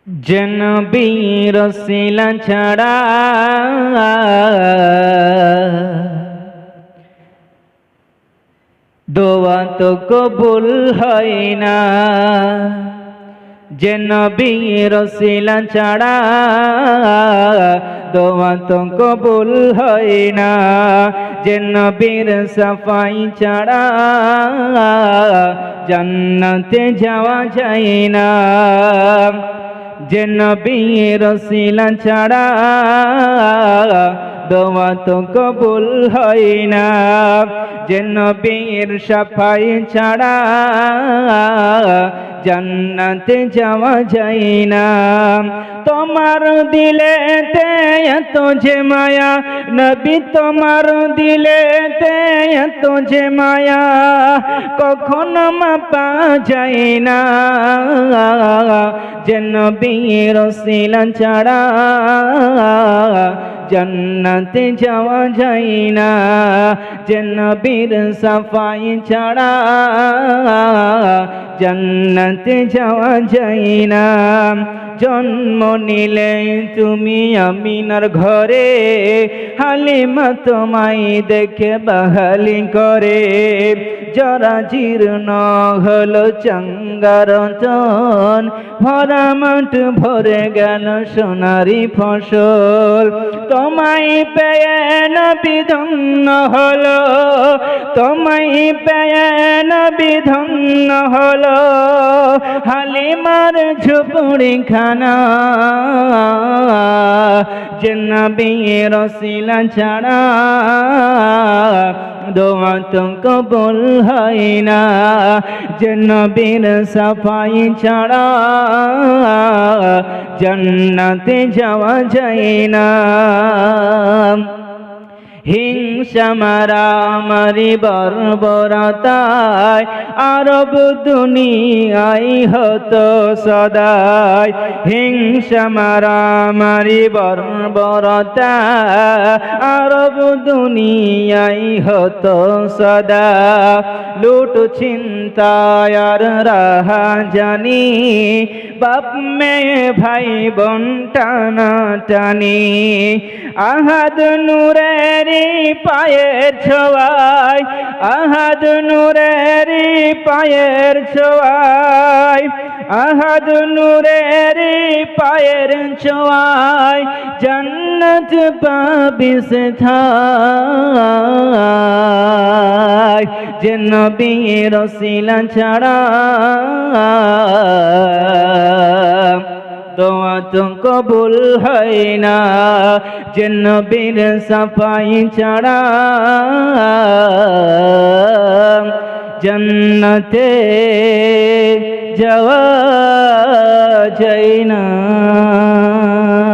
যে নবী রাসূল ছাড়া দোয়া তো কবুল হয় না। যে নবী রাসূল ছাড়া দোয়া তো কবুল হয় না। যে নবীর সাফাই ছাড়া জান্নাতে যাওয়া যায় না। যে নবী রাসূল ছাড়া দোয়া তো কবুল হয় না। যে নবীর সাফাই ছাড়া জান্নাতে যাওয়া যায় না। তোমার দিলেতে এত যে মায়া নবী, তোমার দিলেতে এত যে মায়া কখনো মাপা যায় না। যে নবী রাসূল ছাড়া জান্নাতে যাওয়া যায় না। যে নবীর সাফাই ছাড়া জান্নাতে যাওয়া যায় না। জন্ম নিলে তুমি আমিনার ঘরে, হালিমা তোমায় দেখে বাহালি করে। জরা জীর্ণ হলো চাঙ্গারতন, ভরা মাঠ ভরে গেল সোনারি ফসল। তোমায় পেয়ে নবী ধন্য হলো, তোমায় পেয়ে নবী ধন্য হলো। হালিমার ঝুপড়ি খানা, যে নবী রাসূল ছাড়া দোয়া তো কবুল হয় না। যে নবীর সাফাই ছাড়া জান্নাতে যাওয়া যায় না। হিংসা মারামারি বর্বরতায় আরব দুনিয়ায় হতো সদাই। হিংসা মারামারি বর্বরতায় আরব দুনিয়ায় হতো সদা। লুট ছিনতাই আর রাহাজানি, বাপ মেয়ে ভাই বোন টানা টানি। আহাদ নূরেরি পায়ের ছোঁয়ায়, আহাদ নূরেরি পায়ের ছোঁয়ায়, আহাদ নূরেরি পায়ের ছোঁয়ায় জান্নাত পাবি সেথায়। যে নবী রাসূল ছাড়া দোয়া তো কবুল হয় না। যে নবীর সাফাই ছাড়া জান্নাতে যাওয়া যায় না।